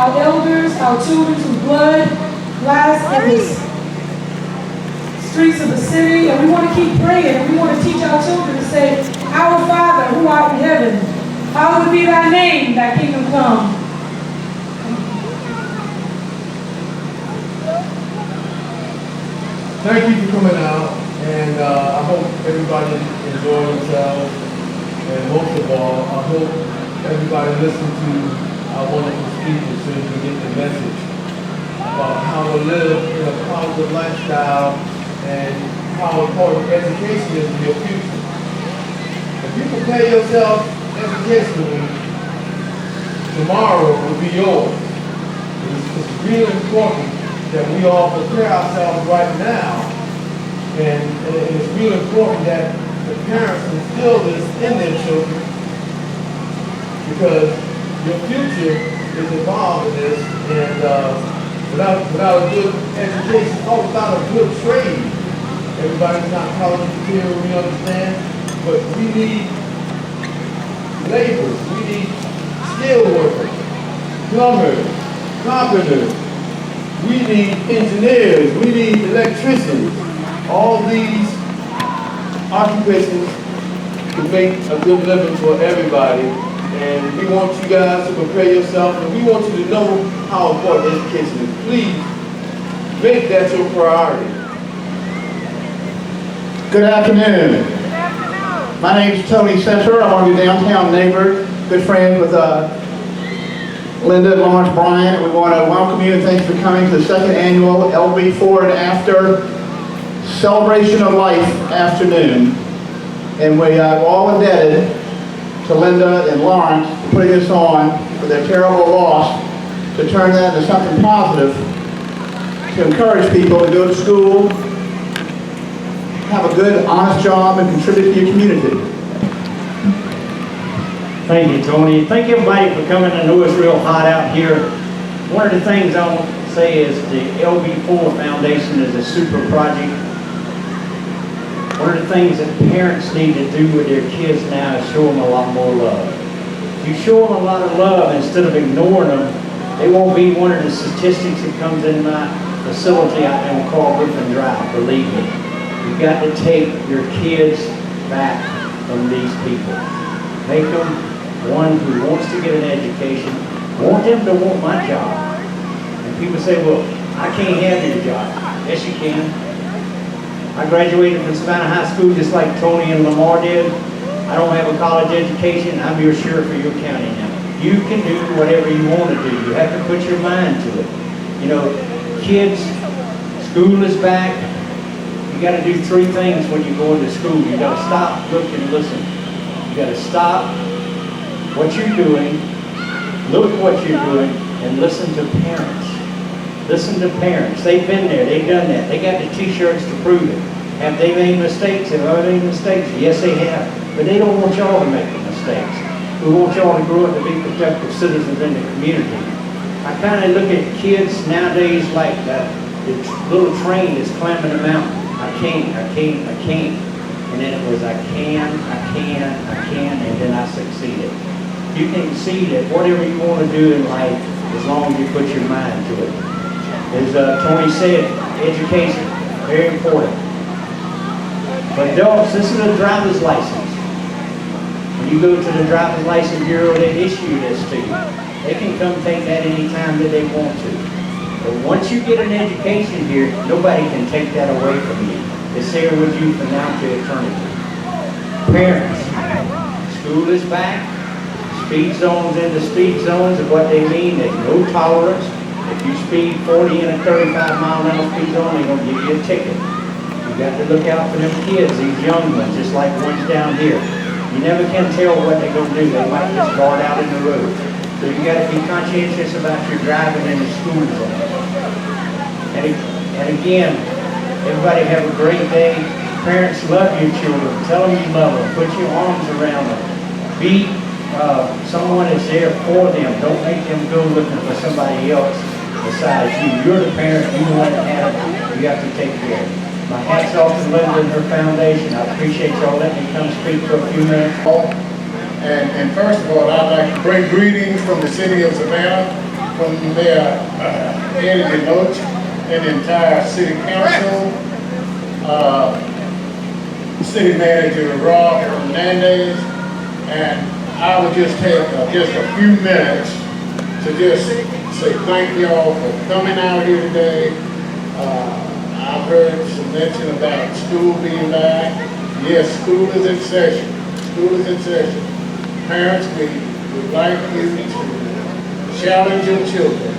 our elders, our children whose blood lies in the streets of the city. And we want to keep praying, and we want to teach our children to say, Our Father who art in heaven, hallowed be thy name, thy kingdom come. Thank you for coming out, and I hope everybody enjoyed themselves, and most of all, I hope everybody listened to our wonderful speakers so you can get the message about how to live in a positive lifestyle and how important education is in your future. If you prepare yourself educationally, tomorrow will be yours. It's really important that we all prepare ourselves right now, and it's really important that the parents instill this in their children, because your future is involved in this, and without a good education, or without a good trade, everybody's not college material, we understand, but we need laborers, we need skilled workers, plumbers, carpenters, we need engineers, we need electricians. All these occupations to make a good living for everybody. And we want you guys to prepare yourself, and we want you to know how important education is. Please make that your priority. Good afternoon. Good afternoon. My name is Tony Center. I'm one of your downtown neighbors, good friends with Linda and Lawrence Bryan, and we want to welcome you and thanks for coming to the second annual LB Forward and After Celebration of Life afternoon. And we are all indebted to Linda and Lawrence for putting this on for their terrible loss, to turn that into something positive, to encourage people to go to school, have a good, honest job, and contribute to your community. Thank you, Tony. Thank everybody for coming. I know it's real hot out here. One of the things I want to say is the LB4 Foundation is a super project. One of the things that parents need to do with their kids now is show them a lot more love. If you show them a lot of love instead of ignoring them, they won't be one of the statistics that comes in my facility out there on Carl Griffin Drive, believe me. You've got to take your kids back from these people. Make them one who wants to get an education. Want them to want my job. And people say, well, I can't have your job. Yes, you can. I graduated from Savannah High School just like Tony and Lamar did. I don't have a college education. I'm your sheriff for your county now. You can do whatever you want to do. You have to put your mind to it. You know, kids, school is back. You got to do three things when you go into school. You got to stop, look, and listen. You got to stop what you're doing, look what you're doing, and listen to parents. Listen to parents. They've been there. They've done that. They got the t-shirts to prove it. Have they made mistakes? Have I made mistakes? Yes, they have. But they don't want y'all to make the mistakes. We want y'all to grow up to be productive citizens in the community. I kind of look at kids nowadays like the little train that's climbing the mountain. I can't. And then it was I can, and then I succeeded. You can see that whatever you want to do in life, as long as you put your mind to it. As Tony said, education, very important. For adults, this is a driver's license. When you go to the driver's license bureau, they issue this to you. They can come take that anytime that they want to. But once you get an education here, nobody can take that away from you. It's there with you from now to eternity. Parents, school is back. Speed zones into speed zones of what they mean. There's no tolerance. If you speed 40 in a 35-mile-an-hour speed zone, they're going to give you a ticket. You got to look out for them kids, these young ones, just like ones down here. You never can tell what they're going to do. They might just guard out in the road. So you got to be conscientious about your driving in the school zone. And again, everybody have a great day. Parents, love your children. Tell them you love them. Put your arms around them. Be someone that's there for them. Don't make them go looking for somebody else besides you. You're the parent. You want to have it. You have to take care of it. My hat's off to Linda and her foundation. I appreciate y'all letting me come speak for a few minutes. And first of all, I'd like to bring greetings from the city of Savannah, from Mayor Eddie DeLoach and the entire city council, city manager Rob Hernandez, and I would just take just a few minutes to just say thank y'all for coming out here today. I've heard some mention about school being back. Yes, school is in session. School is in session. Parents, we would like you to challenge your children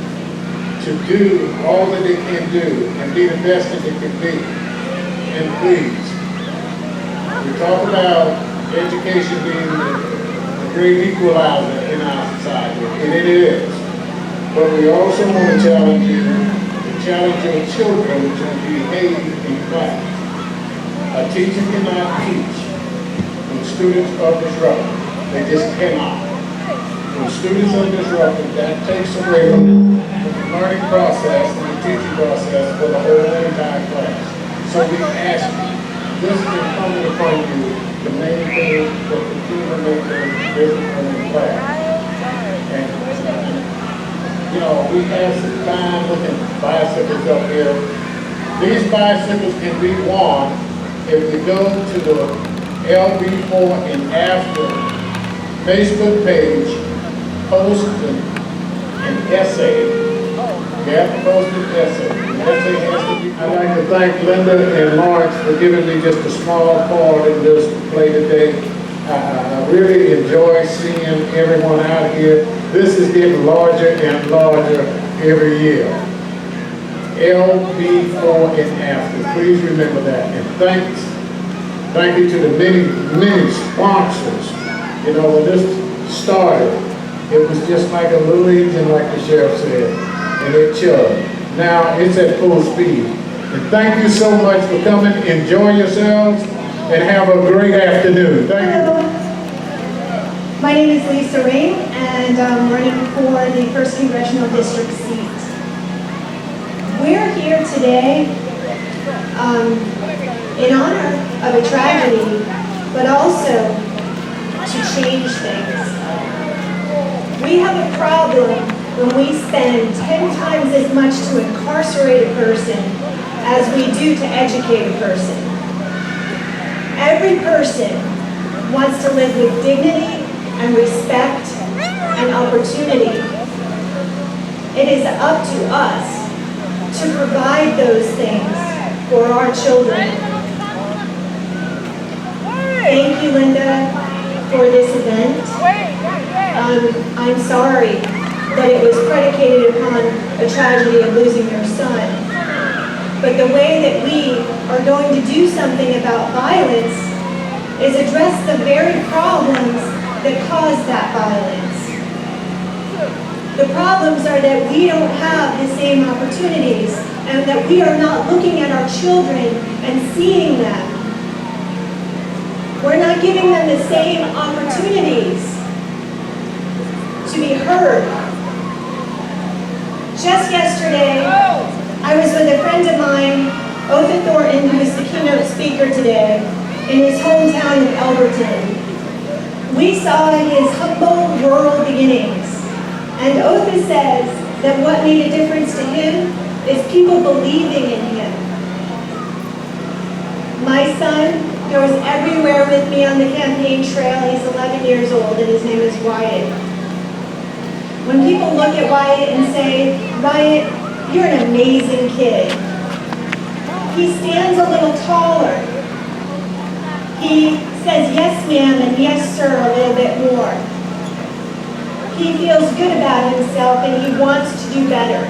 to do all that they can do and be the best that they can be. And please, we talk about education being the great equalizer in our society, and it is. But we also want to challenge you to challenge your children to behave in class. A teacher cannot teach when students are disrupted. They just cannot. When students are disrupted, that takes away from the learning process and the teaching process for the whole entire class. So we ask you, this is incumbent upon you to maintain the continuum of discipline in class. And, you know, we have some fine-looking bicycles up here. These bicycles can be won if we go to the LB4 and after Facebook page, post an essay. You have to post an essay. The essay has to be. I'd like to thank Linda and Lawrence for giving me just a small part in this play today. I really enjoy seeing everyone out here. This is getting larger and larger every year. LB4 and after. Please remember that. And thank you to the many sponsors. You know, when this started, it was just like a little engine, like the sheriff said, and it chugged. Now it's at full speed. And thank you so much for coming. Enjoy yourselves and have a great afternoon. Thank you. My name is Lisa Ring, and I'm running for the 1st Congressional District seat. We're here today in honor of a tragedy, but also to change things. We have a problem when we spend 10 times as much to incarcerate a person as we do to educate a person. Every person wants to live with dignity and respect and opportunity. It is up to us to provide those things for our children. Thank you, Linda, for this event. I'm sorry that it was predicated upon a tragedy of losing your son. But the way that we are going to do something about violence is address the very problems that cause that violence. The problems are that we don't have the same opportunities and that we are not looking at our children and seeing them. We're not giving them the same opportunities to be heard. Just yesterday, I was with a friend of mine, Otha Thornton, who is the keynote speaker today, in his hometown of Elberton. We saw his humble rural beginnings, and Otha says that what made a difference to him is people believing in him. My son goes everywhere with me on the campaign trail. He's 11 years old, and his name is Wyatt. When people look at Wyatt and say, Wyatt, you're an amazing kid. He stands a little taller. He says yes ma'am and yes sir a little bit more. He feels good about himself and he wants to do better.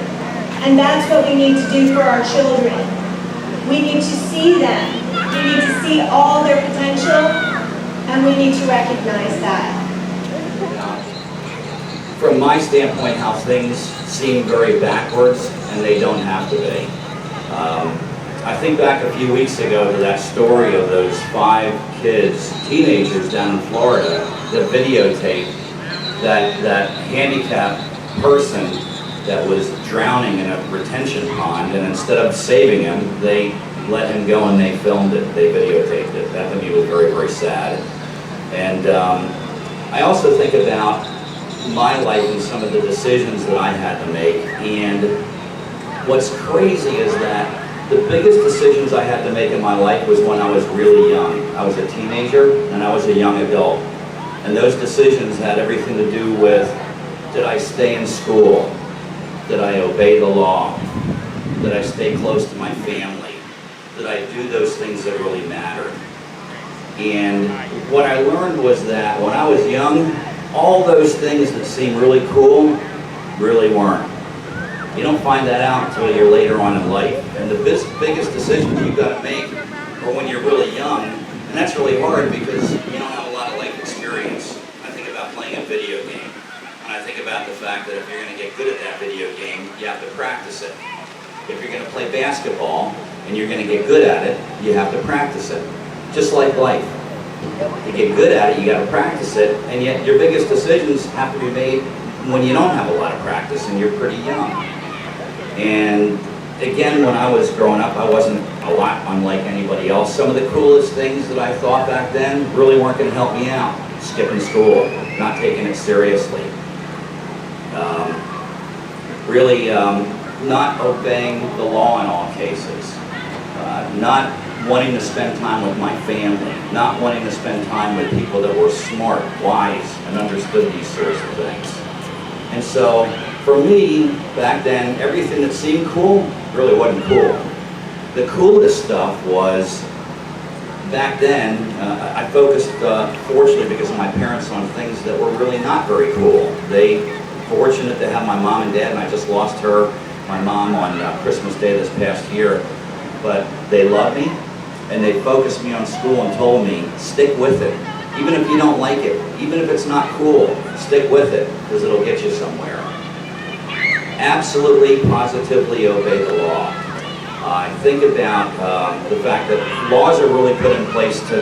And that's what we need to do for our children. We need to see them. We need to see all their potential, and we need to recognize that. From my standpoint, how things seem very backwards, and they don't have to be. I think back a few weeks ago to that story of those 5 kids, teenagers down in Florida, that videotaped that handicapped person that was drowning in a retention pond, and instead of saving him, they let him go and they filmed it, they videotaped it. That to me was very, very sad. And I also think about my life and some of the decisions that I had to make. And what's crazy is that the biggest decisions I had to make in my life was when I was really young. I was a teenager and I was a young adult. And those decisions had everything to do with, did I stay in school? Did I obey the law? Did I stay close to my family? Did I do those things that really mattered? And what I learned was that when I was young, all those things that seem really cool really weren't. You don't find that out until you're later on in life. And the biggest decisions you've got to make are when you're really young. And that's really hard because you don't have a lot of life experience. I think about playing a video game. And I think about the fact that if you're going to get good at that video game, you have to practice it. If you're going to play basketball and you're going to get good at it, you have to practice it. Just like life. To get good at it, you got to practice it. And yet your biggest decisions have to be made when you don't have a lot of practice and you're pretty young. And again, when I was growing up, I wasn't a lot unlike anybody else. Some of the coolest things that I thought back then really weren't going to help me out. Skipping school, not taking it seriously. Not obeying the law in all cases. Not wanting to spend time with my family. Not wanting to spend time with people that were smart, wise, and understood these sorts of things. And so, for me, back then, everything that seemed cool really wasn't cool. The coolest stuff was, back then, I focused, fortunately because of my parents, on things that were really not very cool. They fortunate to have my mom and dad, and I just lost my mom on Christmas Day this past year. But they loved me, and they focused me on school and told me, stick with it. Even if you don't like it, even if it's not cool, stick with it, because it'll get you somewhere. Absolutely, positively obey the law. I think about the fact that laws are really put in place to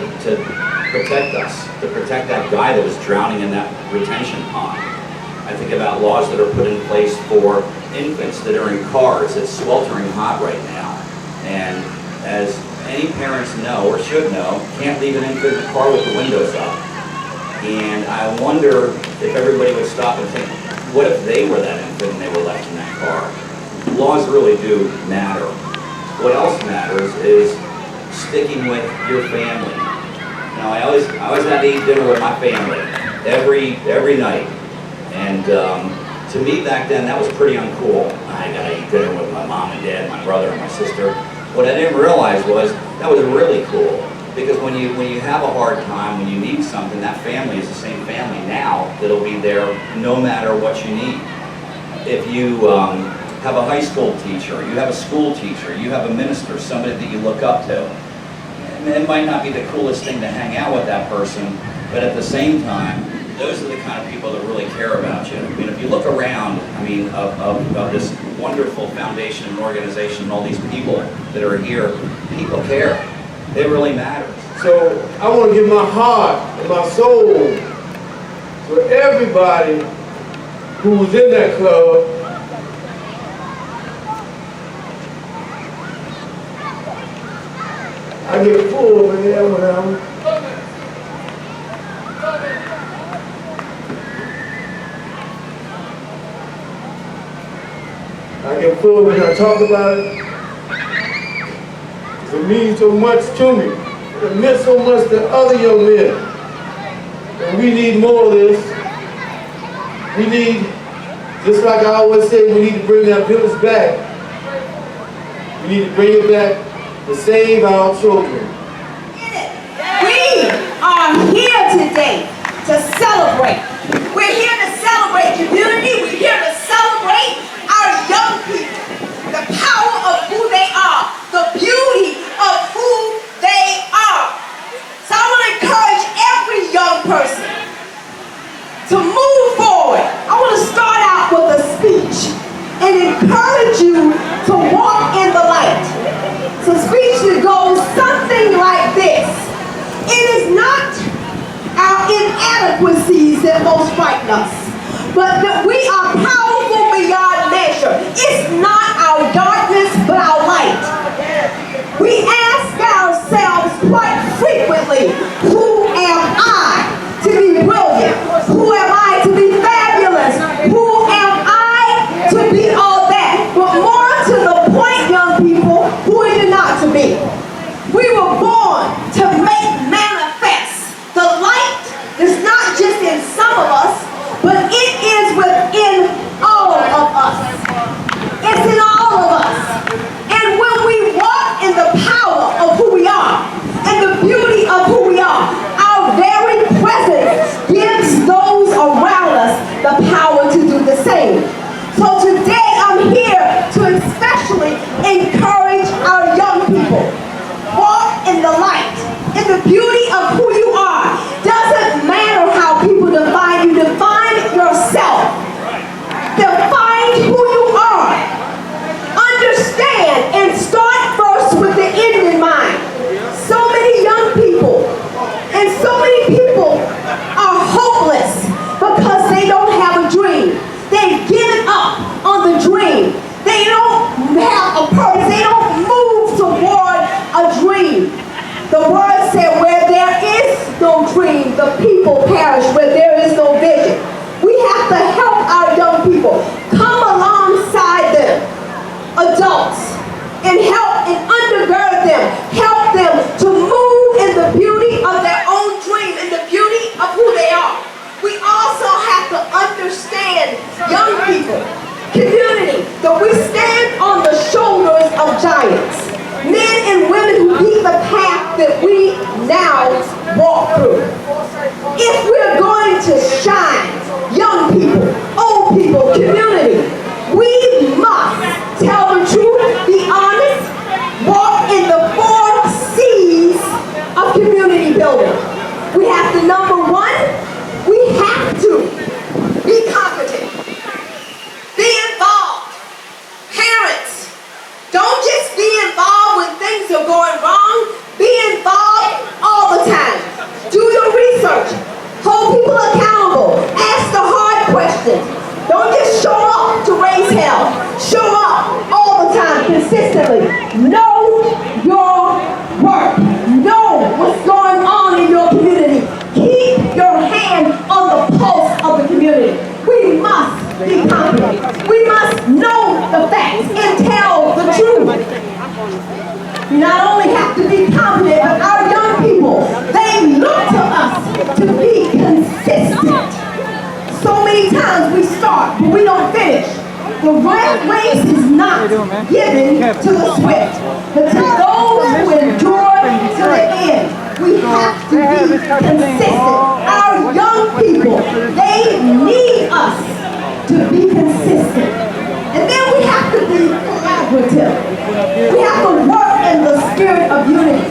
protect us, to protect that guy that was drowning in that retention pond. I think about laws that are put in place for infants that are in cars. It's sweltering hot right now. And as any parents know, or should know, can't leave an infant in the car with the windows up. And I wonder if everybody would stop and think, what if they were that infant and they were left in that car? Laws really do matter. What else matters is sticking with your family. You know, I always had to eat dinner with my family every night. And to me back then, that was pretty uncool. I gotta eat dinner with my mom and dad, my brother and my sister. What I didn't realize was that was really cool. Because when you have a hard time, when you need something, that family is the same family now that'll be there no matter what you need. If you have a high school teacher, you have a school teacher, you have a minister, somebody that you look up to, and it might not be the coolest thing to hang out with that person, but at the same time, those are the kind of people that really care about you. I mean, if you look around, I mean, of this wonderful foundation and organization and all these people that are here, people care. It really matters. So I want to give my heart and my soul to everybody who was in that club. I get full over here when I talk about it. It means so much to me. It meant so much to other young men. And we need more of this. We need, just like I always say, we need to bring that village back. We need to bring it back to save our children. We are here today to celebrate. We're here to celebrate community. We're here to celebrate our young people. The power of who they are. The beauty of who they are. So I want to encourage every young person to move forward. I want to start out with a speech and encourage you to walk in the light. So speech that goes something like this. It is not our inadequacies that most frighten us, but that we are powerful beyond measure. It's not our darkness, but our light. We ask ourselves quite frequently, who am I to be brilliant? Who am I to be fabulous? now walk through. If we're going to shine, young people, old people, community, we must tell the truth, be honest, walk in the 4 C's of community building. We have to, number 1, we have to be competent, be involved. Parents, don't just be involved when things are going wrong, be involved all the time. Do your research, hold people accountable, ask the hard questions. Don't just show up to raise hell. Show up all the time, consistently. Know your work. Know what's going on in your community. Keep your hand on the pulse of the community. We must be confident. We must know the facts and tell the truth. We not only have to be confident, but our young people, they look to us to be consistent. So many times we start, but we don't finish. The race is not given to the swift, but to those who endure to the end. We have to be consistent. Our young people, they need us to be consistent. And then we have to be collaborative. We have to work in the spirit of unity.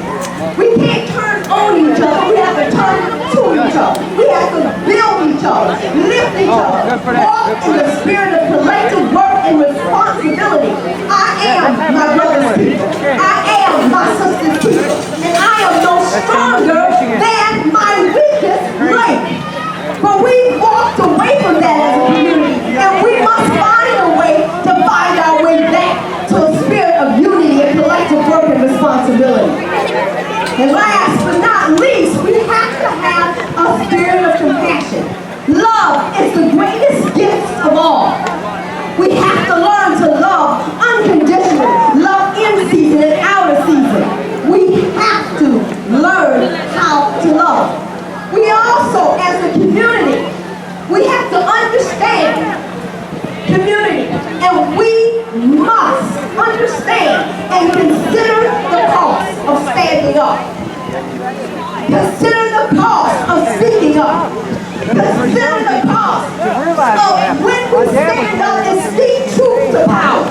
We can't turn on each other. We have to turn to each other. We have to build each other, lift each other, walk in the spirit of collective work and responsibility. I am my brother's keeper. I am my sister's keeper. And I am no stronger than my weakest link. But we walked away from that as a community, and we must find a way to find our way back to a spirit of unity and collective work and responsibility. And last but not least, we have to have a spirit of compassion. Love is the greatest gift of all. We have to learn to love unconditionally, love in season and out of season. We have to learn how to love. We also, as a community, we have to understand community, and we must understand and consider the cost of standing up. Consider the cost of speaking up. Consider the cost of when we stand up and speak truth to power.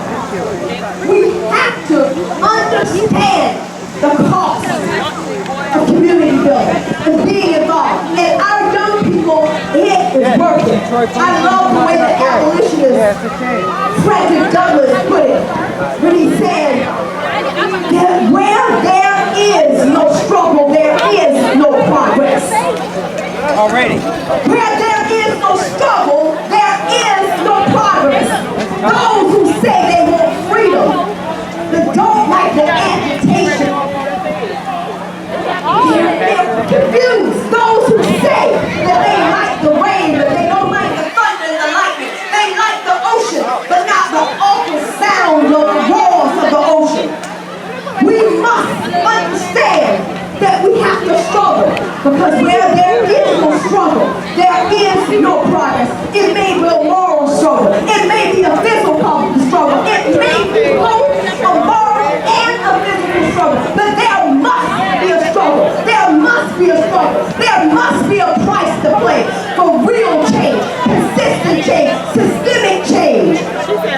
We have to understand the cost of community building and being involved. And our young people, it is working. I love the way the abolitionist Frederick Douglass put it when he said that where there is no struggle, there is no progress. Already. Where there is no struggle, there is no progress. Those who say they want freedom, but don't like the agitation, they're confused. Those who say that they like the rain, but they don't like the thunder and the lightning. They like the ocean, but not the awful sound of the roars of the ocean. We must understand that we have to struggle, because where there is no struggle, there is no progress. It may be a moral struggle. It may be a physical struggle. It may be both a moral and a physical struggle. But there must be a struggle. There must be a struggle. There must be a price to pay for real change, consistent change, systemic change.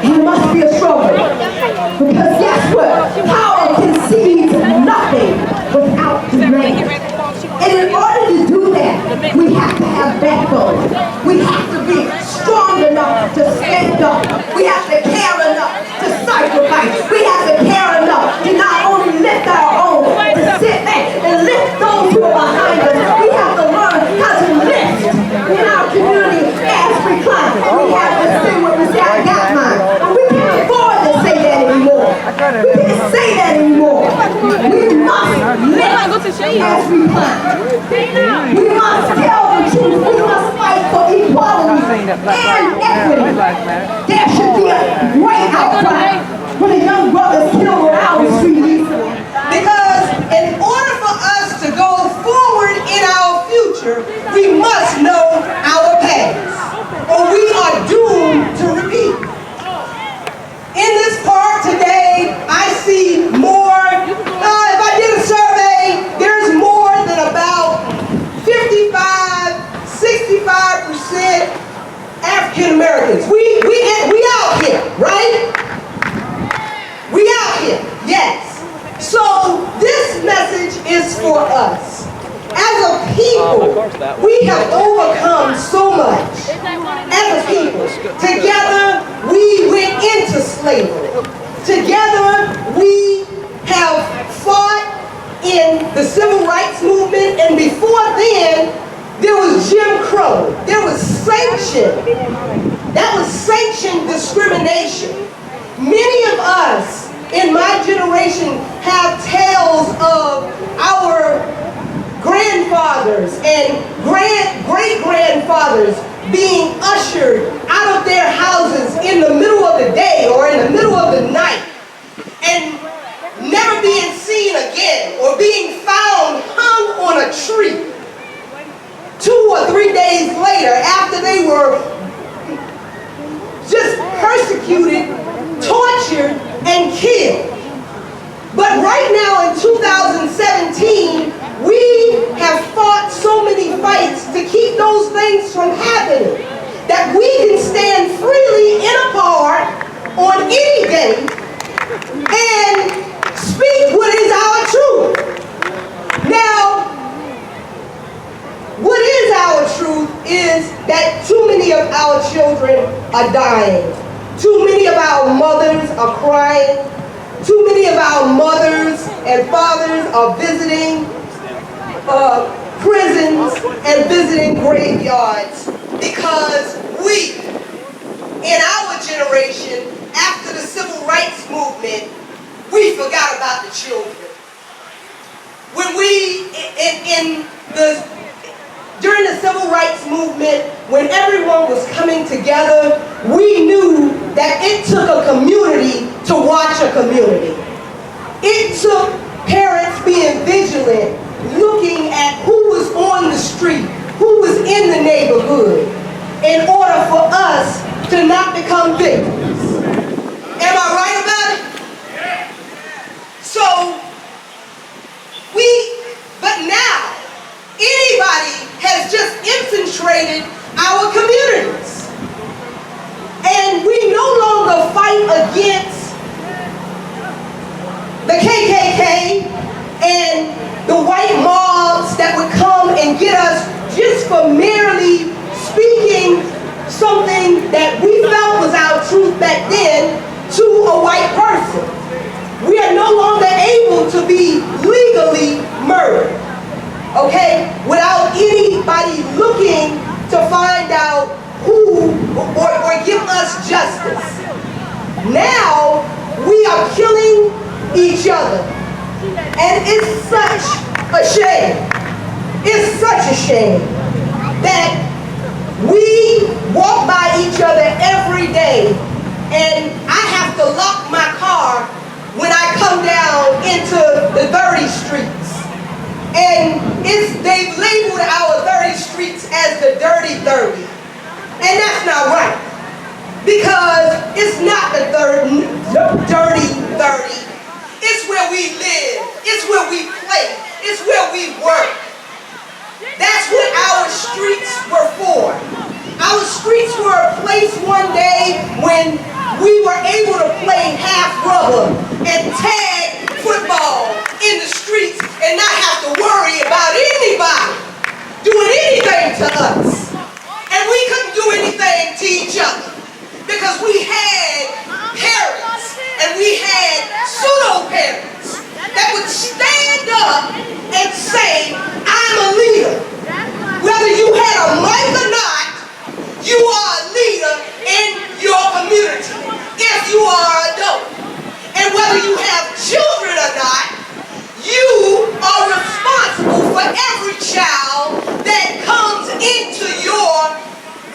There must be a struggle. Because guess what? Power concedes nothing without demand. And in order to do that, we have to have backbone. We have to be strong enough to stand up. We have to care enough to sacrifice. We have to care enough to not only lift our own, but to sit back and lift those who are behind us. We have to learn how to lift in our community as we climb. We have to say what we say, I got mine. And we can't afford to say that anymore. We can't say that anymore. We must lift as we climb. We must tell the truth. We must fight for equality and equity. There should be a great outcry when a young brother is killed on our street. Because in order for us to go forward in our future, we must know our past, or we are doomed to repeat. In this park today, I see more, if I did a survey, there's more than a slavery. Together, we have fought in the civil rights movement, and before then, there was Jim Crow. There was sanctioned discrimination. Many of us in my generation have tales of our grandfathers and great-grandfathers being ushered out of their houses in the middle of the day or in the middle of the night and never being seen again, or being found hung on a tree 2 or 3 days later after they were just persecuted, tortured, and killed. But right now in 2017, we have fought so many fights to keep those things from happening that we can stand freely in a park on any day and speak what is our truth. Now, what is our truth is that too many of our children are dying. Too many of our mothers are crying. Too many of our mothers and fathers are visiting prisons and visiting graveyards because we, in our generation, after the civil rights movement, we forgot about the children. When we, during the civil rights movement, when everyone was coming together, we knew that it took a community to watch a community. It took parents being vigilant, looking at who was on the street, who was in the neighborhood, in order for us to not become victims. Am I right about it? So, but now, anybody has just infiltrated our communities. And we no longer fight against the KKK and the white mobs that would come and get us just for merely speaking something that we felt was our truth back then to a white person. We are no longer able to be legally murdered, okay, without anybody looking to find out who or give us justice. Now we are killing each other, and it's such a shame. It's such a shame that we walk by each other every day, and I have to lock my car when I come down into the dirty streets. And they've labeled our dirty streets as the dirty 30. And that's not right. Because it's not the dirty 30. It's where we live. It's where we play. It's where we work. That's what our streets were for. Our streets were a place one day when we were able to play half rubber and tag football in the streets and not have to worry about anybody doing anything to us. And we couldn't do anything to each other because we had parents and we had pseudo-parents that would stand up and say, I'm a leader. Whether you had a mic or not, you are a leader in your community if you are an adult. And whether you have children or not, you are responsible for every child that comes into your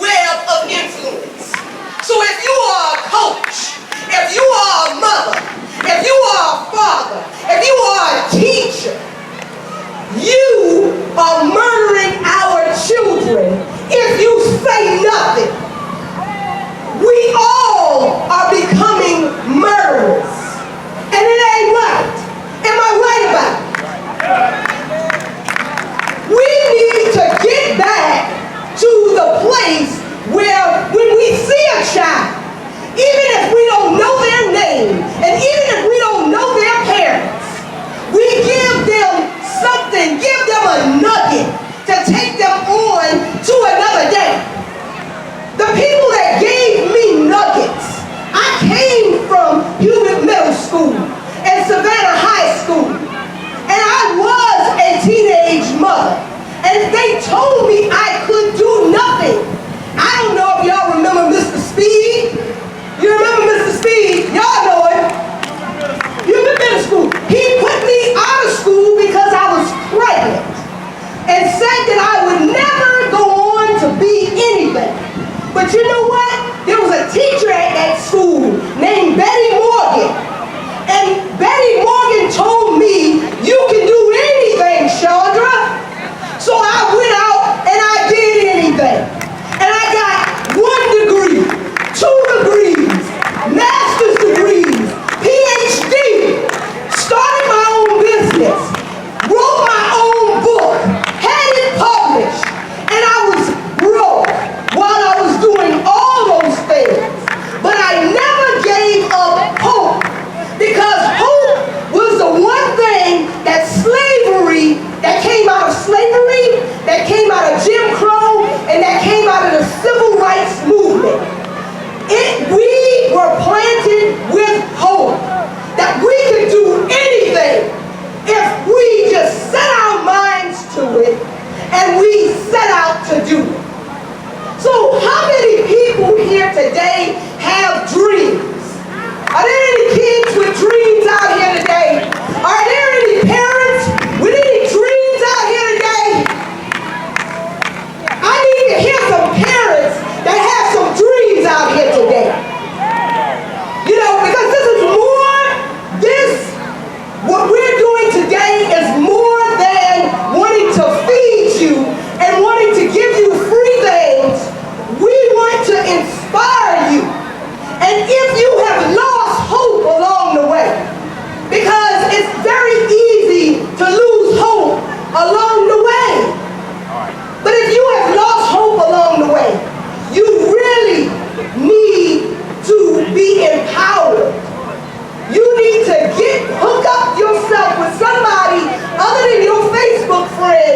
web of influence. So if you are a coach, if you are a mother, if you are a father, if you are a teacher, you are murdering our children if you say nothing. We all are becoming murderers. And it ain't right. Am I right about it? We need to get back to the place where when we see a child, even if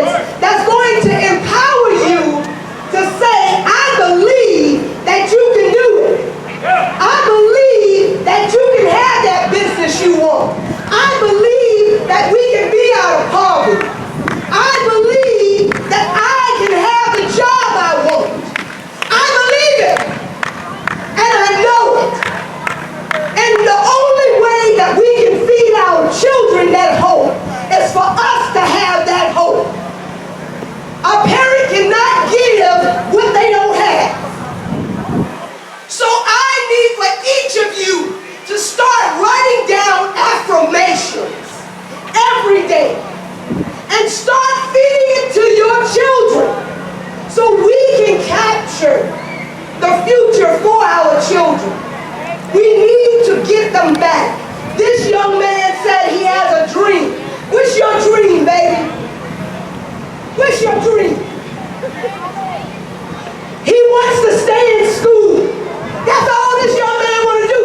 kids that's going to empower you to say, I believe that you can do it. I believe that you can have that business you want. I believe that we can be out of poverty. I believe that I can have the job I want. I believe it. And I know it. And the only way that we can feed our children that hope is for us to have that hope. A parent cannot give what they don't have. So I need for each of you to start writing down affirmations every day and start feeding it to your children so we can capture the future for our children. We need to get them back. This young man said he has a dream. What's your dream, baby? What's your dream? He wants to stay in school. That's all this young man want to do.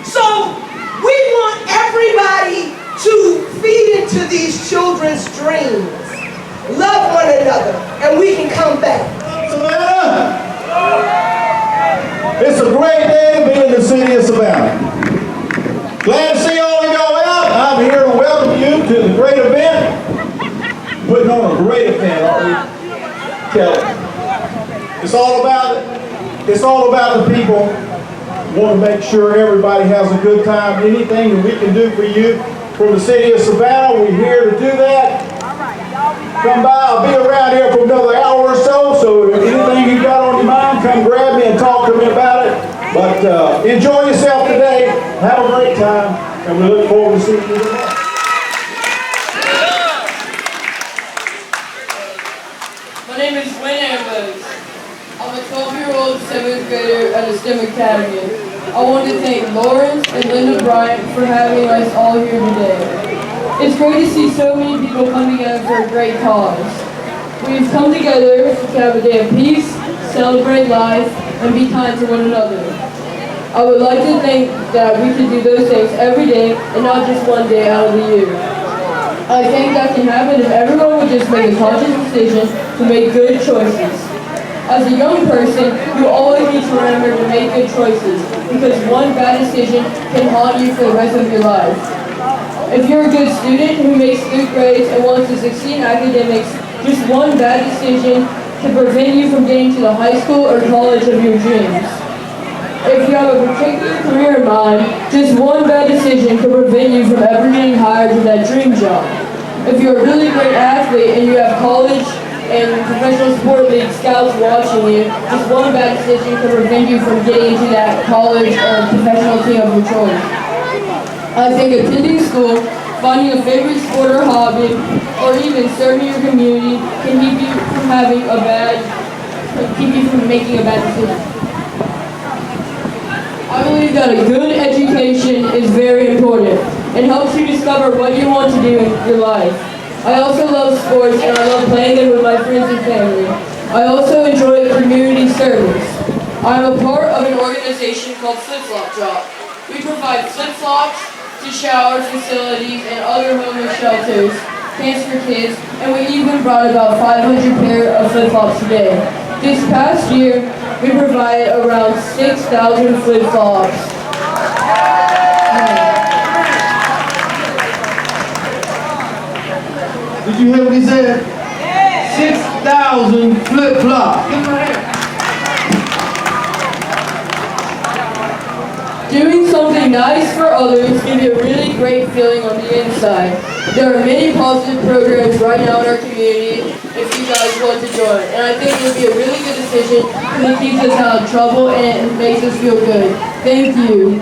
So we want everybody to feed into these children's dreams. Love one another, and we can come back. Savannah! It's a great day to be in the city of Savannah. Glad to see all of y'all out. I'm here to welcome you to the great event. Putting on a great event, aren't we, Kelly? It's all about the people. Want to make sure everybody has a good time. Anything that we can do for you from the city of Savannah, we're here to do that. Come by, I'll be around here for another hour or so if anything you got on your mind, come grab me and talk to me about it. But enjoy yourself today, have a great time, and we look forward to seeing you tomorrow. My name is Wayne Ambrose. I'm a 12-year-old 7th grader at a STEM academy. I want to thank Lawrence and Linda Bryan for having us all here today. It's great to see so many people come together for a great cause. We've come together to have a day of peace, celebrate life, and be kind to one another. I would like to think that we can do those things every day and not just one day out of the year. I think that can happen if everyone would just make a conscious decision to make good choices. As a young person, you always need to remember to make good choices because one bad decision can haunt you for the rest of your life. If you're a good student who makes good grades and wants to succeed in academics, just one bad decision can prevent you from getting to the high school or college of your dreams. If you have a particular career in mind, just one bad decision can prevent you from ever getting hired to that dream job. If you're a really great athlete and you have college and professional sport league scouts watching you, just one bad decision can prevent you from getting into that college or professional team of your choice. I think attending school, finding a favorite sport or hobby, or even serving your community can keep you from making a bad decision. I believe that a good education is very important and helps you discover what you want to do in your life. I also love sports and I love playing them with my friends and family. I also enjoy community service. I am a part of an organization called Flip Flop Drop. We provide flip-flops to shower facilities and other homeless shelters, camps for kids, and we even brought about 500 pair of flip-flops today. This past year, we provided around 6,000 flip-flops. Did you hear what he said? 6,000 flip-flops. Give him a hand. Doing something nice for others gives you a really great feeling on the inside. There are many positive programs right now in our community if you guys want to join. And I think it would be a really good decision because it keeps us out of trouble and it makes us feel good. Thank you.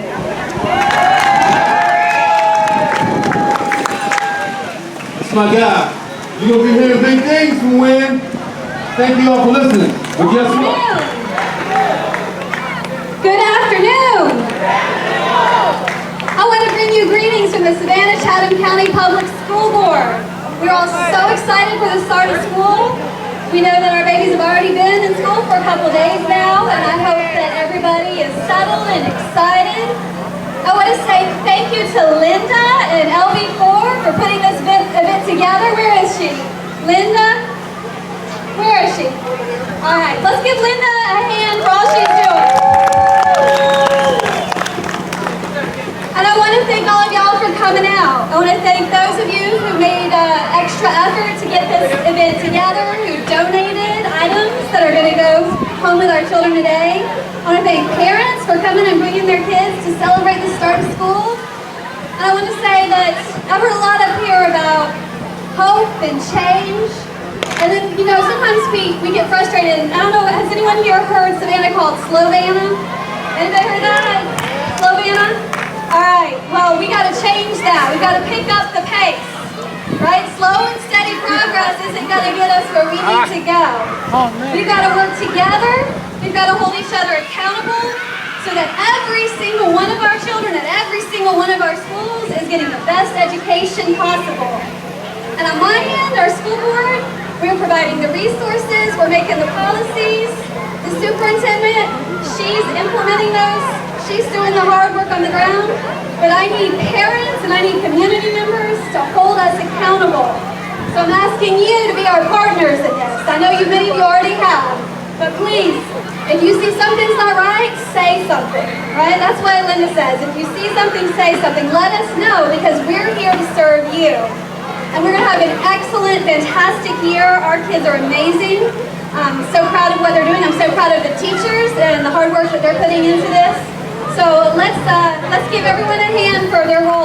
That's my guy. You're going to be hearing big things from Wynn. Thank you all for listening. But guess what? Good afternoon. I want to bring you greetings from the Savannah Chatham County Public School Board. We're all so excited for the start of school. We know that our babies have already been in school for a couple days now, and I hope that everybody is settled and excited. I want to say thank you to Linda and LB4 for putting this event together. Where is she? Linda? Where is she? All right, let's give Linda a hand for all she's doing. And I want to thank all of y'all for coming out. I want to thank those of you who made extra effort to get this event together, who donated items that are going to go home with our children today. I want to thank parents for coming and bringing their kids to celebrate the start of school. And I want to say that I've heard a lot up here about hope and change. And then, you know, sometimes we get frustrated. I don't know, has anyone here heard Savannah called Slovana? Anybody heard that? Slovana? All right, well, we got to change that. We've got to pick up the pace, right? Slow and steady progress isn't going to get us where we need to go. We've got to work together. We've got to hold each other accountable so that every single one of our children at every single one of our schools is getting the best education possible. And on my end, our school board, we're providing the resources, we're making the policies. The superintendent, she's implementing those. She's doing the hard work on the ground. But I need parents and I need community members to hold us accountable. So I'm asking you to be our partners in this. I know many of you already have. But please, if you see something's not right, say something, right? That's what Linda says. If you see something, say something. Let us know because we're here to serve you. And we're going to have an excellent, fantastic year. Our kids are amazing. I'm so proud of what they're doing. I'm so proud of the teachers and the hard work that they're putting into this. So let's give everyone a hand for their role.